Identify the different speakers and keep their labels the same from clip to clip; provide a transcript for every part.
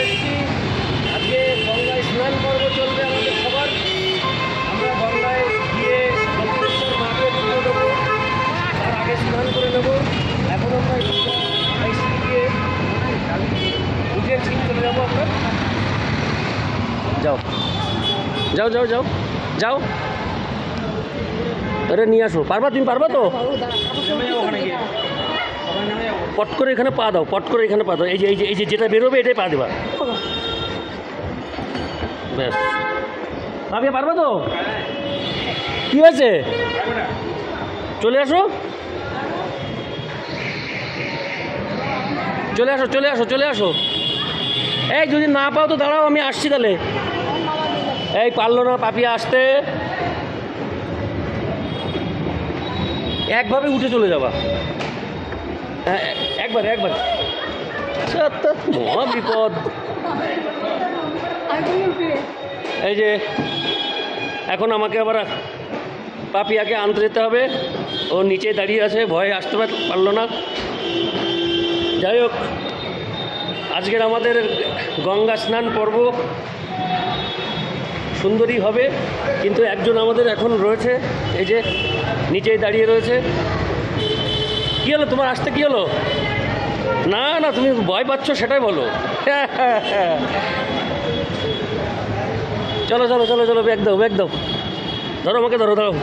Speaker 1: এসেছি। আজকে গঙ্গায় স্নান পর্ব চলবে আমাদের সবার। আমরা গঙ্গায় গিয়ে দক্ষিণেশ্বর মাকে পুজো দেবো, তার আগে স্নান করে নেবো। এখন আমরা গিয়ে উঠে ঠিক চলে যাবো। আমরা যাও যাও যাও যাও যাও, আরে নিয়ে আসো। পারবা? তুমি পারবা তো? পট করে এখানে পা দাও, পট করে এখানে পা দাও। এই যে এই যে এই যে যেটা বেরোবে এটাই পা দেবা। ব্যাস, ভাবিয়া পারবা তো? কি হয়েছে? চলে আসো, চলে আসো, চলে আসো, চলে আসো। এই যদি না পাও তো দাঁড়াও, আমি আসছি তাহলে। এই পারলো না পাপিয়া আসতে, একভাবে উঠে চলে যাবা। হ্যাঁ, একবার একবার। মহা বিপদ। এই যে এখন আমাকে আবার পাপিয়াকে আনতে যেতে হবে। ও নিচে দাঁড়িয়ে আছে, ভয়ে আসতে পারলো না। যাই হোক, আজকের আমাদের গঙ্গা স্নান পর্ব সুন্দরই হবে, কিন্তু একজন আমাদের এখন রয়েছে, এই যে নিচেই দাঁড়িয়ে রয়েছে। কী হলো তোমার, আসতে কী হলো? না না, তুমি ভয় পাচ্ছ সেটাই বলো। চলো চলো চলো চলো, ব্যাগ দাও, ব্যাগ দাও। ধরো আমাকে, ধরো ধরো।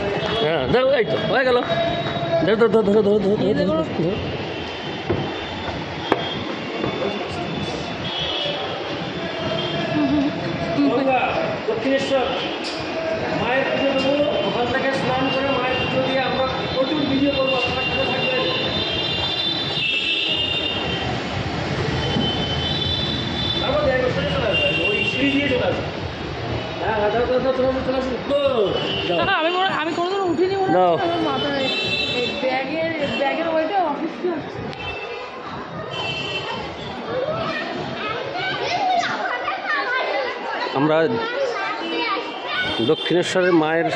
Speaker 1: হ্যাঁ ধরো, এই তো হয়ে গেল। ধরো ধরো ধরো ধরো ধরো ধরো ধরো ধরো। দক্ষিণেশ্বর মায়ের পুজো দেবো, ওখান থেকে স্নান করে মায়ের পুজো দিয়ে আমরা প্রচুর ভিডিও করবো। আপনার সাথে থাকবেন। তারপর চলে আসবে, ওই সিঁড়ি দিয়ে চলে আসবে। হ্যাঁ হ্যাঁ, দাও দাও দাও, চলে আসবে।
Speaker 2: আমি কোনোদিন উঠিনি, মাথায় ব্যাগের ওইটা অফিস।
Speaker 1: আমরা দক্ষিণেশ্বরের মায়ের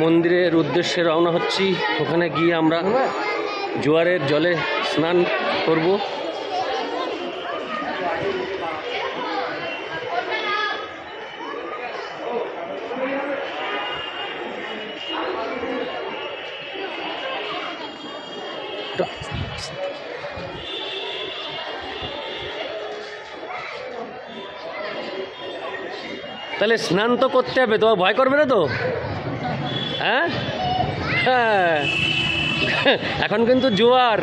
Speaker 1: মন্দিরের উদ্দেশ্যে রওনা হচ্ছি। ওখানে গিয়ে আমরা জোয়ারের জলে স্নান করব। তাহলে স্নান তো করতে হবে, তোমার ভয় করবে না তো? হ্যাঁ হ্যাঁ, এখন কিন্তু জোয়ার,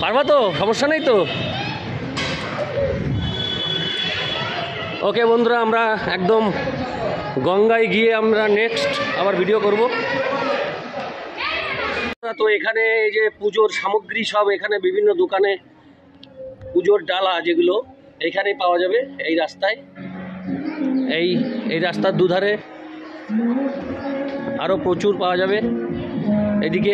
Speaker 1: পারবা তো? সমস্যা নেই তো? ওকে বন্ধুরা, আমরা একদম গঙ্গায় গিয়ে আমরা নেক্সট আবার ভিডিও করব। তো এখানে এই যে পুজোর সামগ্রী সব এখানে বিভিন্ন দোকানে, পুজোর ডালা যেগুলো এইখানেই পাওয়া যাবে। এই রাস্তায়, এই রাস্তার দুধারে আরও প্রচুর পাওয়া যাবে। এদিকে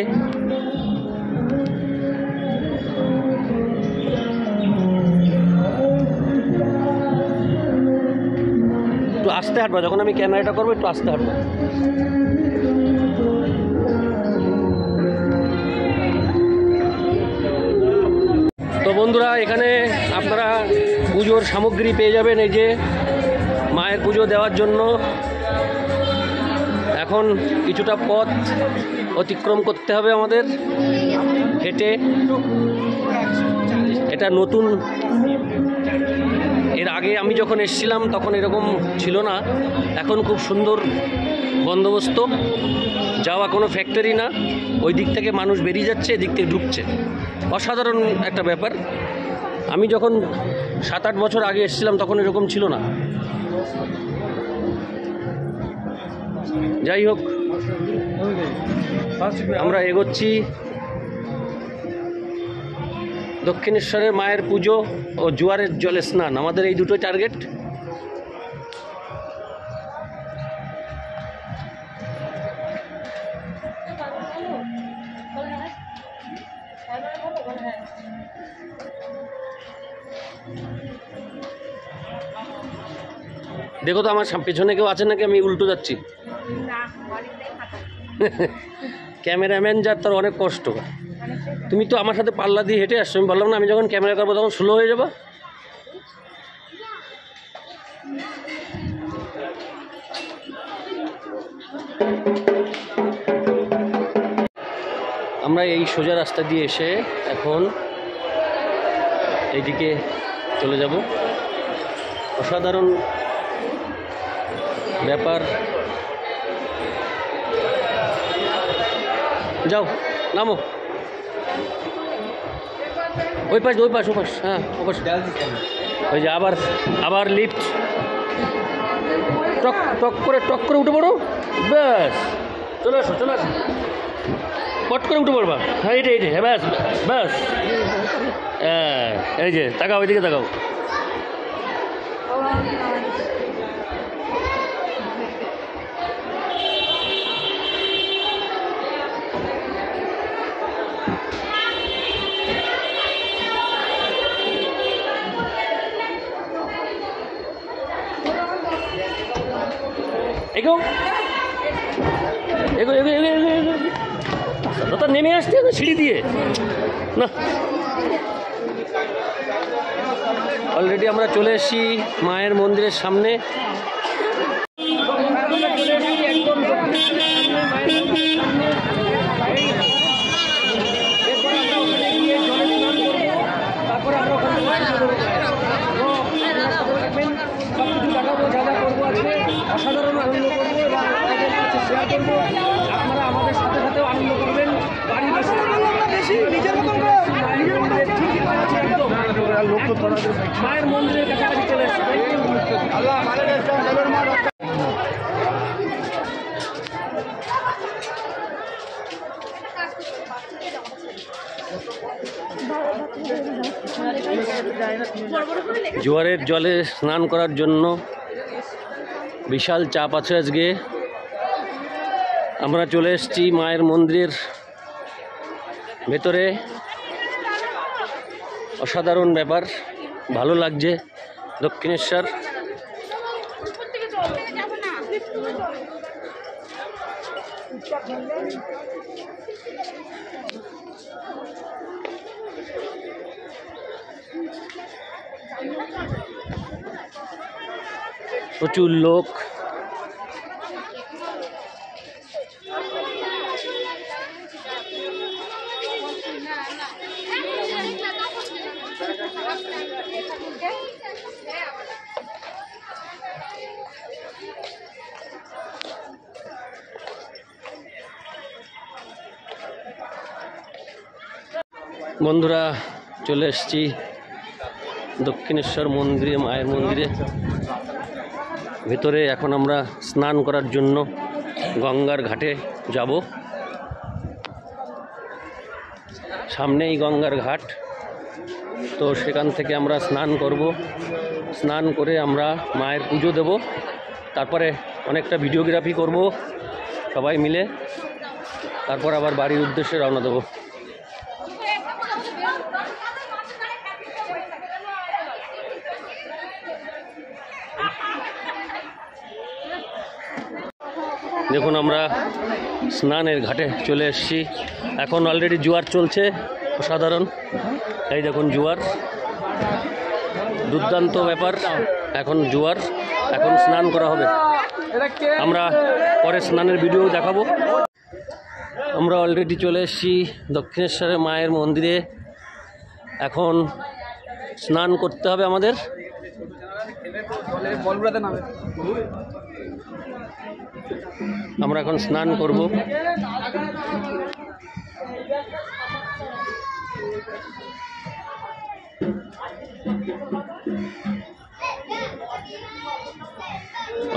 Speaker 1: একটু আস্তে হাঁটবা, যখন আমি ক্যামেরাটা করবো একটু আস্তে হাঁটবা। তো বন্ধুরা, এখানে আপনারা পুজোর সামগ্রী পেয়ে যাবেন। এই যে মায়ের পুজো দেওয়ার জন্য এখন কিছুটা পথ অতিক্রম করতে হবে আমাদের হেঁটে। এটা নতুন, এর আগে আমি যখন এসেছিলাম তখন এরকম ছিল না। এখন খুব সুন্দর বন্দোবস্ত, যাওয়া কোনো ফ্যাক্টরি না। ওই দিক থেকে মানুষ বেরিয়ে যাচ্ছে, এদিক থেকে ঢুকছে। অসাধারণ একটা ব্যাপার। আমি যখন 7-8 বছর আগে এসেছিলাম তখন এরকম ছিল না। যাই হোক, আমরা এগোচ্ছি। দক্ষিণেশ্বরের মায়ের পুজো ও জোয়ারের জলে স্নান, আমাদের এই দুটোই টার্গেট। দেখো তো আমার পেছনে কেউ আছে নাকি, আমি উল্টো যাচ্ছি। ক্যামেরাম্যান যার তার অনেক কষ্ট। তুমি তো আমার সাথে পাল্লা দিয়ে হেঁটে আসছো, আমি বললাম না আমি যখন ক্যামেরা করবো তখন স্লো হয়ে যাবো। আমরা এই সোজা রাস্তা দিয়ে এসে এখন এইদিকে চলে যাব। অসাধারণ ব্যাপার। যাও নামো, ওই পাশ ওই পাশ ও পাশ, হ্যাঁ ও পাশ। ওই যে আবার আবার লিফট, টক টক করে উঠে পড়ো, ব্যাস চলে আসো চলে আসো, পট করে উঠে পড়বা। হ্যাঁ এইটাই হ্যাঁ, ব্যাস ব্যাস। হ্যাঁ এই যে তাকাও, ওইদিকে তাকাও। এগো এগো এগো এগো এগো এগো, দাদা নেমে আসছে সিঁড়ি দিয়ে না। অলরেডি আমরা চলে এসেছি মায়ের মন্দিরের সামনে।
Speaker 3: অসাধারণ আনন্দ করবো এবং আপনাদের কাছে শেয়ার করবো। আপনারা আমাদের সাথে সাথেও আনন্দ করবেন। বাড়ি বেশি নিজের মতন মায়ের মন্দিরের কাছাকাছি চলে এসছে।
Speaker 1: জোয়ারের জলে স্নান করার জন্য বিশাল চাপ আছে আজকে। আমরা চলে এসেছি মায়ের মন্দিরের ভেতরে। অসাধারণ ব্যাপার, ভালো লাগছে। দক্ষিণেশ্বর প্রচুর লোক। বন্ধুরা চলে এসেছি দক্ষিণেশ্বর মন্দিরে, মায়ের মন্দিরে ভেতরে। এখন আমরা স্নান করার জন্য গঙ্গার ঘাটে যাব। সামনেই গঙ্গার ঘাট, তো সেখান থেকে আমরা স্নান করব। স্নান করে আমরা মায়ের পুজো দেব, তারপরে অনেকটা ভিডিওগ্রাফি করব সবাই মিলে, তারপর আবার বাড়ির উদ্দেশ্যে রওনা দেব। দেখুন আমরা স্নানের ঘাটে চলে এসেছি। এখন অলরেডি জোয়ার চলছে, অসাধারণ। এই দেখুন জোয়ার, দুর্দান্ত ব্যাপার। এখন জোয়ার, এখন স্নান করা হবে। আমরা পরে স্নানের ভিডিও দেখাবো। আমরা অলরেডি চলে এসেছি দক্ষিণেশ্বরের মায়ের মন্দিরে। এখন স্নান করতে হবে আমাদের। আমরা এখন স্নান করব।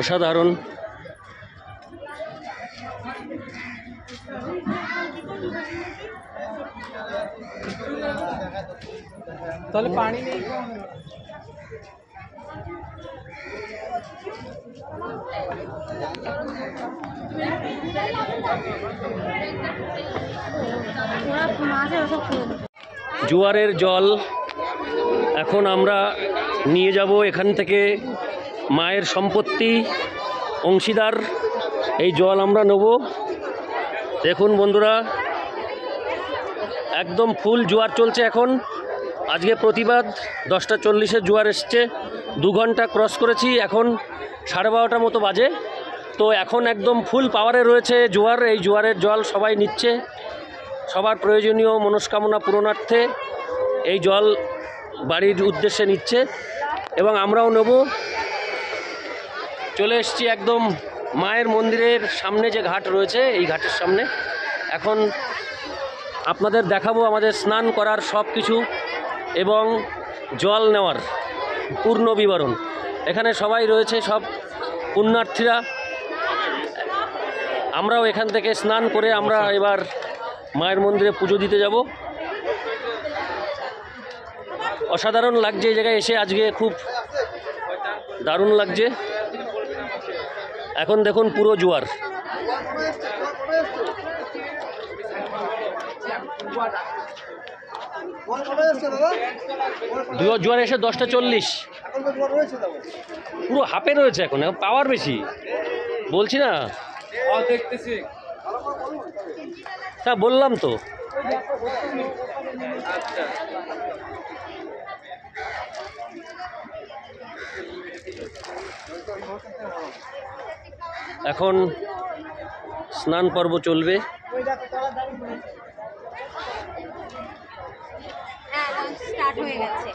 Speaker 1: অসাধারণ।
Speaker 3: তাহলে পানি নেই।
Speaker 1: জোয়ারের জল এখন আমরা নিয়ে যাব এখান থেকে। মায়ের সম্পত্তি, অংশীদার, এই জল আমরা নেব। দেখুন বন্ধুরা, একদম ফুল জোয়ার চলছে এখন। আজকে প্রতিবাদ 10টা 40-এ জোয়ার এসছে। 2 ঘন্টা ক্রস করেছি, এখন 12:30 মতো বাজে। তো এখন একদম ফুল পাওয়ারে রয়েছে জোয়ার। এই জোয়ারের জল সবাই নিচ্ছে, সবার প্রয়োজনীয় মনস্কামনা পূরণার্থে এই জল বাড়ির উদ্দেশ্যে নিচ্ছে এবং আমরাও নেব। চলে এসেছি একদম মায়ের মন্দিরের সামনে যে ঘাট রয়েছে, এই ঘাটের সামনে। এখন আপনাদের দেখাবো আমাদের স্নান করার সব কিছু এবং জল নেওয়ার পূর্ণ বিবরণ। এখানে সবাই রয়েছে, সব পুণ্যার্থীরা। আমরাও এখান থেকে স্নান করে আমরা এবার মায়ের মন্দিরে পুজো দিতে যাব। অসাধারণ লাগছে এই জায়গায় এসে, আজকে খুব দারুণ লাগছে। এখন দেখুন পুরো জোয়ার। জোয়ার এসে 10:40, পুরো হাফে রয়েছে। এখন পাওয়ার বেশি, বলছি না? তা বললাম তো। এখন স্নান পর্ব চলবে।
Speaker 4: স্টার্ট হয়ে গেছে।